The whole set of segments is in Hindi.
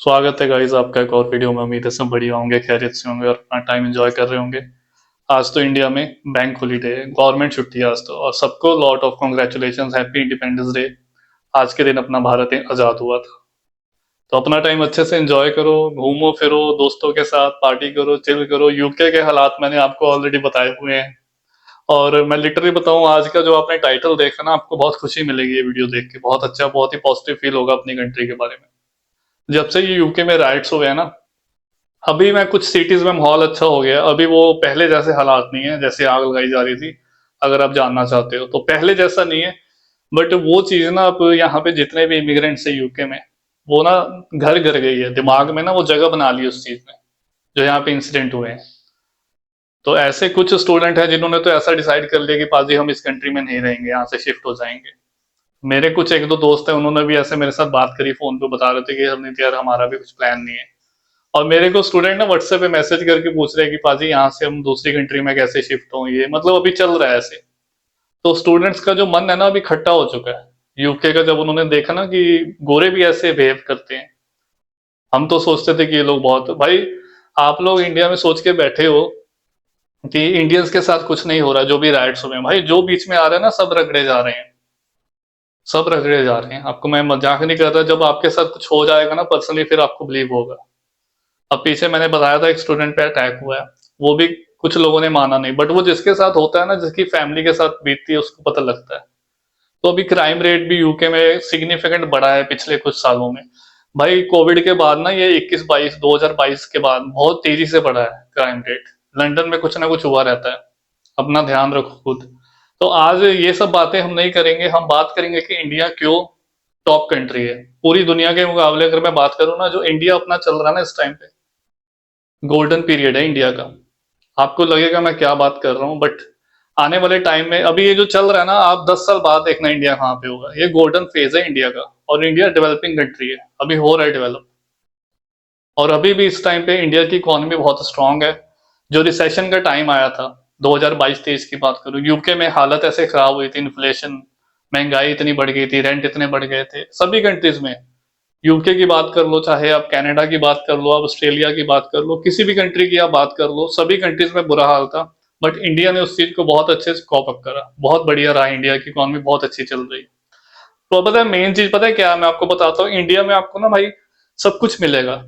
स्वागत है गाइस आपका एक और वीडियो में। उम्मीद है सब बढ़िया होंगे, खैरियत से होंगे और अपना टाइम एंजॉय कर रहे होंगे। आज तो इंडिया में बैंक हॉलीडे है, गवर्नमेंट छुट्टी है आज तो, और सबको lot of congratulation, happy independence day. आज के दिन अपना भारत आजाद हुआ था। तो अपना टाइम अच्छे से एंजॉय करो, घूमो फिरो दोस्तों के साथ, पार्टी करो, चिल करो। यूके के हालात मैंने आपको ऑलरेडी बताए हुए हैं। और मैं लिटरली बताऊं, आज का जो आपने टाइटल देखा ना, आपको बहुत खुशी मिलेगी ये वीडियो देख के। बहुत अच्छा, बहुत ही पॉजिटिव फील होगा अपनी कंट्री के बारे में। जब से ये यूके में राइट्स हुए हैं ना, अभी मैं कुछ सिटीज में माहौल अच्छा हो गया। अभी वो पहले जैसे हालात नहीं है जैसे आग लगाई जा रही थी। अगर आप जानना चाहते हो तो पहले जैसा नहीं है। बट वो चीज ना, अब यहाँ पे जितने भी इमिग्रेंट्स है यूके में, वो ना घर घर गई है दिमाग में ना, वो जगह बना ली उस चीज में, जो यहाँ पे इंसिडेंट हुए हैं। तो ऐसे कुछ स्टूडेंट हैं जिन्होंने तो ऐसा डिसाइड कर लिया कि पाजी हम इस कंट्री में नहीं रहेंगे, यहाँ से शिफ्ट हो जाएंगे। मेरे कुछ एक दो दोस्त हैं, उन्होंने भी ऐसे मेरे साथ बात करी फोन पे, बता रहे थे कि हमने यार हमारा भी कुछ प्लान नहीं है। और मेरे को स्टूडेंट ना व्हाट्सएप पे मैसेज करके पूछ रहे हैं कि पाजी यहाँ से हम दूसरी कंट्री में कैसे शिफ्ट हों, ये मतलब अभी चल रहा है ऐसे। तो स्टूडेंट्स का जो मन है ना, अभी खट्टा हो चुका है यूके का। जब उन्होंने देखा ना कि गोरे भी ऐसे बिहेव करते हैं, हम तो सोचते थे कि ये लोग बहुत भाई, आप लोग इंडिया में सोच के बैठे हो कि इंडियंस के साथ कुछ नहीं हो रहा। जो भी राइट्स हुए हैं भाई, जो बीच में आ रहे हैं ना, सब रगड़े जा रहे हैं। सब रगड़े जा रहे हैं, आपको मैं मजाक नहीं कर रहा। जब आपके साथ कुछ हो जाएगा ना पर्सनली, फिर आपको बिलीव होगा। अब पीछे मैंने बताया था एक स्टूडेंट पे अटैक हुआ है, वो भी कुछ लोगों ने माना नहीं, बट वो जिसके साथ होता है ना, जिसकी फैमिली के साथ बीतती है, उसको पता लगता है। तो अभी क्राइम रेट भी यूके में सिग्निफिकेंट बढ़ा है पिछले कुछ सालों में। भाई कोविड के बाद ना, ये 21-22 2022 के बाद बहुत तेजी से बढ़ा है क्राइम रेट। लंदन में कुछ ना कुछ हुआ रहता है। अपना ध्यान रखो खुद। तो आज ये सब बातें हम नहीं करेंगे, हम बात करेंगे कि इंडिया क्यों टॉप कंट्री है पूरी दुनिया के मुकाबले। अगर मैं बात करूं ना, जो इंडिया अपना चल रहा है ना इस टाइम पे, गोल्डन पीरियड है इंडिया का। आपको लगेगा मैं क्या बात कर रहा हूँ, बट आने वाले टाइम में अभी ये जो चल रहा है ना, आप 10 साल बाद देखना इंडिया कहाँ पे होगा। ये गोल्डन फेज है इंडिया का। और इंडिया डेवलपिंग कंट्री है, अभी हो रहा है डेवलप। और अभी भी इस टाइम पे इंडिया की इकोनॉमी बहुत स्ट्रांग है। जो रिसेशन का टाइम आया था 2022-23 की बात करूं, यूके में हालत ऐसे खराब हुई थी, इन्फ्लेशन, महंगाई इतनी बढ़ गई थी, रेंट इतने बढ़ गए थे सभी कंट्रीज में। यूके की बात कर लो, चाहे आप कनाडा की बात कर लो, आप ऑस्ट्रेलिया की बात कर लो, किसी भी कंट्री की आप बात कर लो, सभी कंट्रीज में बुरा हाल था। बट इंडिया ने उस चीज को बहुत अच्छे से कॉप अप करा, बहुत बढ़िया रहा। इंडिया की इकोनॉमी बहुत अच्छी चल रही है। तो पता है मेन चीज पता है क्या है? मैं आपको बताता हूँ। इंडिया में आपको ना भाई सब कुछ मिलेगा,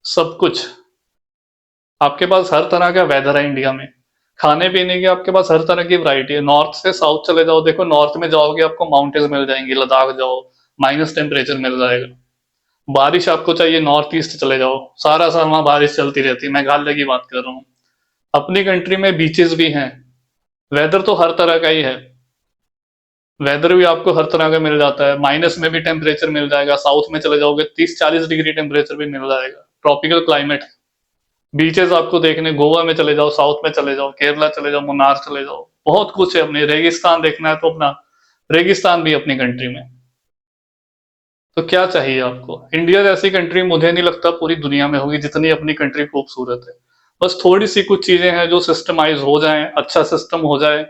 सब कुछ। आपके पास हर तरह का वेदर है इंडिया में। खाने पीने की आपके पास हर तरह की वैरायटी है। नॉर्थ से साउथ चले जाओ, देखो नॉर्थ में जाओगे आपको माउंटेन्स मिल जाएंगी, लद्दाख जाओ माइनस टेम्परेचर मिल जाएगा। बारिश आपको चाहिए, नॉर्थ ईस्ट चले जाओ, सारा साल वहां बारिश चलती रहती है। मेघालय की बात कर रहा हूँ। अपनी कंट्री में बीचेस भी हैं। वेदर तो हर तरह का ही है। वेदर भी आपको हर तरह का मिल जाता है, माइनस में भी टेम्परेचर मिल जाएगा। साउथ में चले जाओगे 30-40 डिग्री टेम्परेचर भी मिल जाएगा। Tropical climate. बीचेस आपको देखने गोवा में चले जाओ, साउथ में चले जाओ, केरला चले जाओ, मुन्नार चले जाओ, बहुत कुछ है। अपने रेगिस्तान देखना है तो अपना रेगिस्तान भी अपनी कंट्री में। तो क्या चाहिए आपको? इंडिया जैसी कंट्री मुझे नहीं लगता पूरी दुनिया में होगी जितनी अपनी कंट्री खूबसूरत है। बस थोड़ी सी कुछ चीजें हैं जो सिस्टमाइज हो जाएं, अच्छा सिस्टम हो जाए,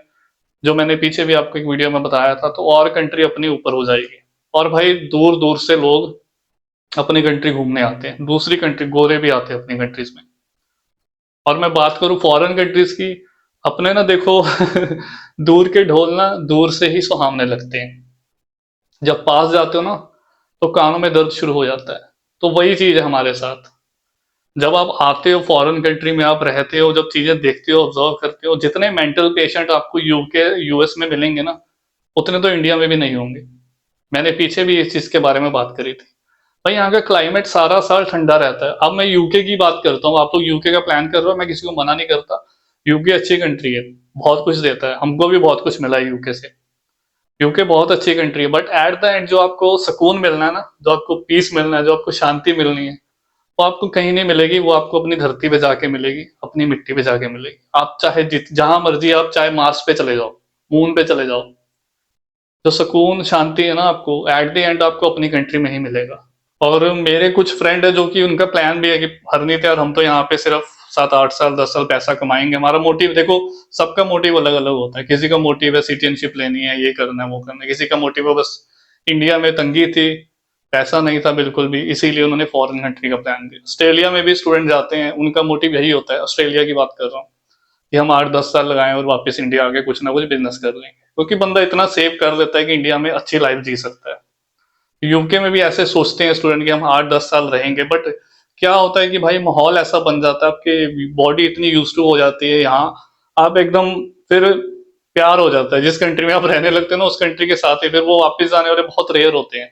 जो मैंने पीछे भी आपको एक वीडियो में बताया था, तो और कंट्री अपनी ऊपर हो जाएगी। और भाई दूर दूर से लोग अपनी कंट्री घूमने आते हैं, दूसरी कंट्री गोरे भी आते हैं अपनी कंट्रीज में। और मैं बात करूं फॉरेन कंट्रीज की, अपने ना देखो दूर के ढोल ना दूर से ही सुहावने लगते हैं। जब पास जाते हो ना, तो कानों में दर्द शुरू हो जाता है। तो वही चीज है हमारे साथ। जब आप आते हो फॉरेन कंट्री में, आप रहते हो, जब चीजें देखते हो, ऑब्जर्व करते हो, जितने मेंटल पेशेंट आपको यूके यूएस में मिलेंगे ना, उतने तो इंडिया में भी नहीं होंगे। मैंने पीछे भी इस चीज के बारे में बात करी थी। भाई यहाँ का क्लाइमेट सारा साल ठंडा रहता है। अब मैं यूके की बात करता हूँ, आप लोग यूके का प्लान कर रहे हो, मैं किसी को मना नहीं करता। यूके अच्छी कंट्री है, बहुत कुछ देता है, हमको भी बहुत कुछ मिला है यूके से। यूके बहुत अच्छी कंट्री है, बट एट द एंड जो आपको सुकून मिलना है ना, जो आपको पीस मिलना है, जो आपको शांति मिलनी है, वो आपको कहीं नहीं मिलेगी। वो आपको अपनी धरती पे जाके मिलेगी, अपनी मिट्टी पे जाके मिलेगी। आप चाहे जित जहां मर्जी, आप चाहे मार्स पे चले जाओ, मून पे चले जाओ, जो सुकून शांति है ना, आपको एट द एंड आपको अपनी कंट्री में ही मिलेगा। और मेरे कुछ फ्रेंड है जो कि उनका प्लान भी है कि हरनीत यार हम तो यहाँ पे सिर्फ 7-8 साल 10 साल पैसा कमाएंगे। हमारा मोटिव देखो, सबका मोटिव अलग अलग होता है। किसी का मोटिव है सिटीजनशिप लेनी है, ये करना है वो करना है। किसी का मोटिव है बस इंडिया में तंगी थी, पैसा नहीं था बिल्कुल भी, इसीलिए उन्होंने फॉरेन कंट्री का प्लान किया। ऑस्ट्रेलिया में भी स्टूडेंट जाते हैं, उनका मोटिव यही होता है, ऑस्ट्रेलिया की बात कर रहा हूँ, कि हम 8-10 साल लगाएं और वापस इंडिया आके कुछ ना कुछ बिजनेस कर लेंगे, क्योंकि बंदा इतना सेव कर लेता है कि इंडिया में अच्छी लाइफ जी सकता है। यूके में भी ऐसे सोचते हैं स्टूडेंट कि हम 8-10 साल रहेंगे, बट क्या होता है कि भाई माहौल ऐसा बन जाता है, आपकी बॉडी इतनी यूज टू हो जाती है यहाँ, आप एकदम फिर प्यार हो जाता है जिस कंट्री में आप रहने लगते हैं ना, उस कंट्री के साथ ही फिर वो वापस जाने वाले बहुत रेयर होते हैं,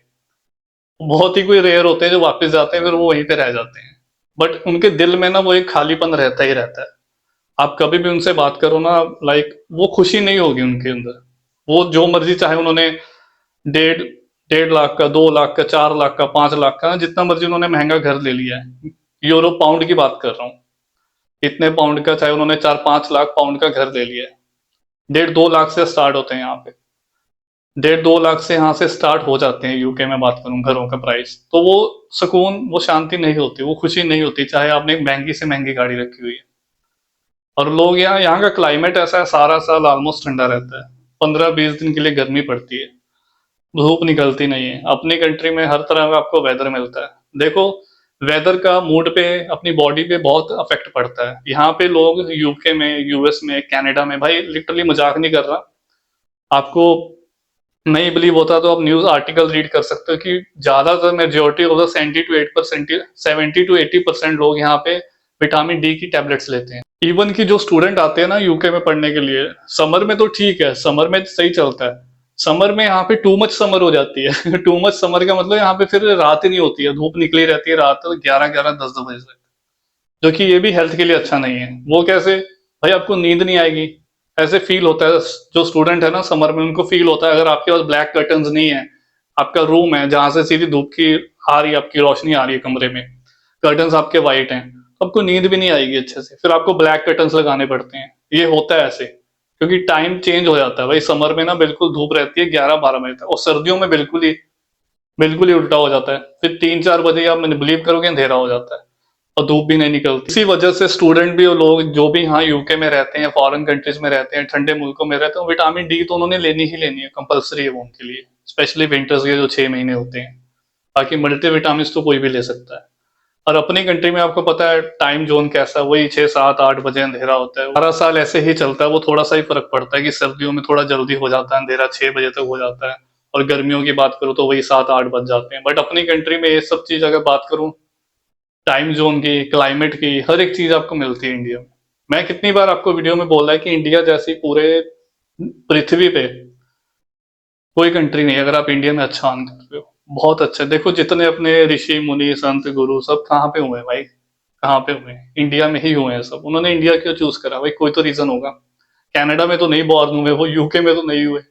बहुत ही कोई रेयर होते हैं जो वापस जाते हैं फिर वो वहीं पे रह जाते हैं। बट उनके दिल में ना वो एक खालीपन रहता ही रहता है। आप कभी भी उनसे बात करो ना, लाइक वो खुशी नहीं होगी उनके अंदर। वो जो मर्जी, चाहे उन्होंने डेढ़ 1.5 लाख का, 2 लाख का, 4 लाख का, 5 लाख का, जितना मर्जी उन्होंने महंगा घर ले लिया है, यूरो पाउंड की बात कर रहा हूँ, इतने पाउंड का, चाहे उन्होंने 4-5 लाख पाउंड का घर ले लिया है, 1.5-2 लाख से स्टार्ट होते हैं यहाँ पे, 1.5-2 लाख से यहाँ से स्टार्ट हो जाते हैं यूके में, बात करूं घरों का प्राइस, तो वो सुकून, वो शांति नहीं होती, वो खुशी नहीं होती, चाहे आपने एक महंगी से महंगी गाड़ी रखी हुई है। और लोग यहाँ का क्लाइमेट ऐसा है, सारा साल ऑलमोस्ट ठंडा रहता है, 15-20 दिन के लिए गर्मी पड़ती है, धूप निकलती नहीं है। अपनी कंट्री में हर तरह का आपको वेदर मिलता है। देखो, वेदर का मूड पे, अपनी बॉडी पे बहुत अफेक्ट पड़ता है। यहाँ पे लोग यूके में, यूएस में, कनाडा में, भाई लिटरली मजाक नहीं कर रहा, आपको नहीं बिलीव होता तो आप न्यूज आर्टिकल रीड कर सकते हो कि ज्यादातर मेजोरिटी ऑफ द 70-80% लोग यहाँ पे विटामिन डी की टेबलेट्स लेते हैं। इवन कि जो स्टूडेंट आते हैं ना यूके में पढ़ने के लिए, समर में तो ठीक है, समर में सही चलता है, समर में यहाँ पे टू मच समर हो जाती है टू मच समर का मतलब यहाँ पे फिर रात ही नहीं होती है, धूप निकली रहती है रात 11-11, 10-10 बजे तक, जो कि ये भी हेल्थ के लिए अच्छा नहीं है। वो कैसे, भाई आपको नींद नहीं आएगी, ऐसे फील होता है, जो स्टूडेंट है ना समर में, उनको फील होता है अगर आपके पास ब्लैक कर्टन्स नहीं है, आपका रूम है जहां से सीधी धूप की आ रही है, आपकी रोशनी आ रही है कमरे में, कर्टन्स आपके वाइट हैं, तो आपको नींद भी नहीं आएगी अच्छे से, फिर आपको ब्लैक कर्टन्स लगाने पड़ते हैं। ये होता है ऐसे, क्योंकि टाइम चेंज हो जाता है भाई, समर में ना बिल्कुल धूप रहती है 11-12 बजे तक, और सर्दियों में बिल्कुल ही उल्टा हो जाता है, फिर 3-4 बजे आप बिलीव करोगे अंधेरा हो जाता है और धूप भी नहीं निकलती। इसी वजह से स्टूडेंट भी और लोग जो भी यहाँ यूके में रहते हैं, फॉरेन कंट्रीज में रहते हैं, ठंडे मुल्कों में रहते हैं, विटामिन डी तो उन्होंने लेनी ही लेनी है, कंपलसरी है वो उनके लिए, स्पेशली विंटर्स के जो 6 महीने होते हैं। बाकी मल्टी विटामिन तो कोई भी ले सकता है। और अपनी कंट्री में आपको पता है टाइम जोन कैसा है, वही 6-7-8 बजे अंधेरा होता है, सारा साल ऐसे ही चलता है। वो थोड़ा सा ही फर्क पड़ता है कि सर्दियों में थोड़ा जल्दी हो जाता है अंधेरा, 6 बजे तक हो जाता है, और गर्मियों की बात करूँ तो वही 7-8 बज जाते हैं। बट अपनी कंट्री में ये सब चीज अगर बात करूँ, टाइम जोन की, क्लाइमेट की, हर एक चीज आपको मिलती है इंडिया में। मैं कितनी बार आपको वीडियो में बोला है कि इंडिया जैसी पूरे पृथ्वी पे कोई कंट्री नहीं, अगर आप इंडिया में अच्छा अर्न कर रहे हो, बहुत अच्छा। देखो जितने अपने ऋषि मुनि संत गुरु सब कहाँ पे हुए हैं भाई, कहाँ पे हुए हैं, इंडिया में ही हुए हैं सब। उन्होंने इंडिया क्यों चूज करा भाई, कोई तो रीजन होगा। कनाडा में तो नहीं बॉर्न हुए वो, यूके में तो नहीं हुए,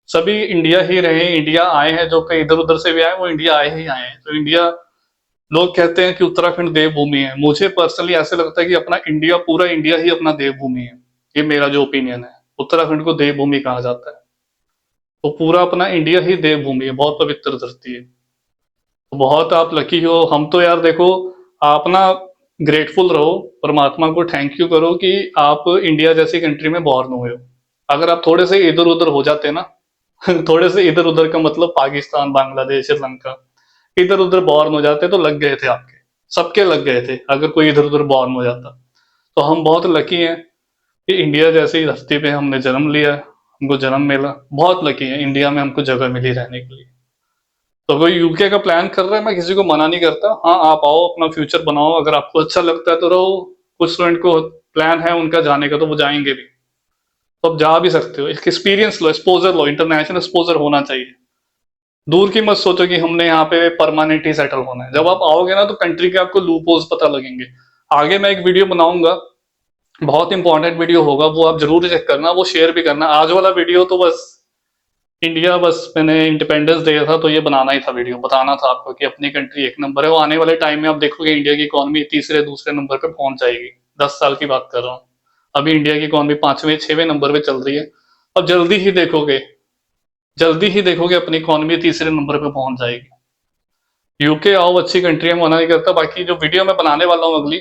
सभी इंडिया ही रहे, इंडिया आए हैं, जो कहीं इधर उधर से भी आए वो इंडिया आए ही आए हैं। तो इंडिया, लोग कहते हैं कि उत्तराखंड देवभूमि है, मुझे पर्सनली ऐसे लगता है कि अपना इंडिया, पूरा इंडिया ही अपना देवभूमि है। ये मेरा जो ओपिनियन है, उत्तराखंड को देवभूमि कहा जाता है, तो पूरा अपना इंडिया ही देवभूमि है, बहुत पवित्र धरती है। तो बहुत आप लकी हो। हम तो यार देखो, आप ना ग्रेटफुल रहो, परमात्मा को थैंक यू करो कि आप इंडिया जैसी कंट्री में बॉर्न हुए हो। अगर आप थोड़े से इधर उधर हो जाते ना थोड़े से इधर उधर का मतलब पाकिस्तान, बांग्लादेश, श्रीलंका, इधर उधर बॉर्न हो जाते तो लग गए थे आपके, सबके लग गए थे अगर कोई इधर उधर बॉर्न हो जाता। तो हम बहुत लकी हैं कि इंडिया जैसी धरती पे हमने जन्म लिया, हमको जन्म मिला, बहुत लकी है, इंडिया में हमको जगह मिली रहने के लिए। तो कोई यूके का प्लान कर रहा है, मैं किसी को मना नहीं करता, हाँ आप आओ, अपना फ्यूचर बनाओ, अगर आपको अच्छा लगता है तो रहो। कुछ स्टूडेंट को प्लान है उनका जाने का तो वो जाएंगे भी, तो आप जा भी सकते हो, एक एक्सपीरियंस लो, एक्सपोजर लो, इंटरनेशनल एक्सपोजर होना चाहिए। दूर की मत सोचो कि हमने यहाँ पे परमानेंट ही सेटल होना है। जब आप आओगे ना तो कंट्री के आपको लूप होल्स पता लगेंगे। आगे मैं एक वीडियो बनाऊंगा, बहुत इंपॉर्टेंट वीडियो होगा, वो आप जरूर चेक करना, वो शेयर भी करना। आज वाला वीडियो तो बस इंडिया, बस मैंने इंडिपेंडेंस डे था तो ये बनाना ही था वीडियो, बताना था आपको कि अपनी कंट्री एक नंबर है। वो आने वाले टाइम में आप देखोगे इंडिया की इकोनॉमी तीसरे दूसरे नंबर पे पहुंच जाएगी, 10 साल की बात कर रहा हूँ। अभी इंडिया की इकोनॉमी 5वें 6वें नंबर पे चल रही है, अब जल्दी ही देखोगे अपनी इकोनॉमी तीसरे नंबर पे पहुंच जाएगी। यूके आओ, अच्छी कंट्री है, मना नहीं करता। बाकी जो वीडियो मैं बनाने वाला हूँ अगली,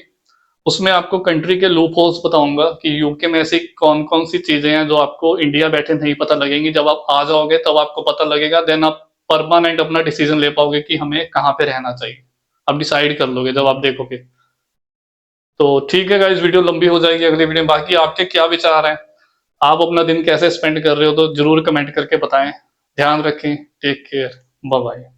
उसमें आपको कंट्री के लूप होल्स बताऊंगा कि यूके में ऐसी कौन कौन सी चीजें हैं जो आपको इंडिया बैठे नहीं पता लगेंगी, जब आप आ जाओगे तब आपको पता लगेगा, देन आप परमानेंट अपना डिसीजन ले पाओगे कि हमें कहाँ पे रहना चाहिए। आप डिसाइड कर लोगे जब आप देखोगे। तो ठीक है गाइस, वीडियो लंबी हो जाएगी अगली वीडियो में। बाकी आपके क्या विचार हैं, आप अपना दिन कैसे स्पेंड कर रहे हो, तो जरूर कमेंट करके बताएं। ध्यान रखें, टेक केयर, बाय बाय।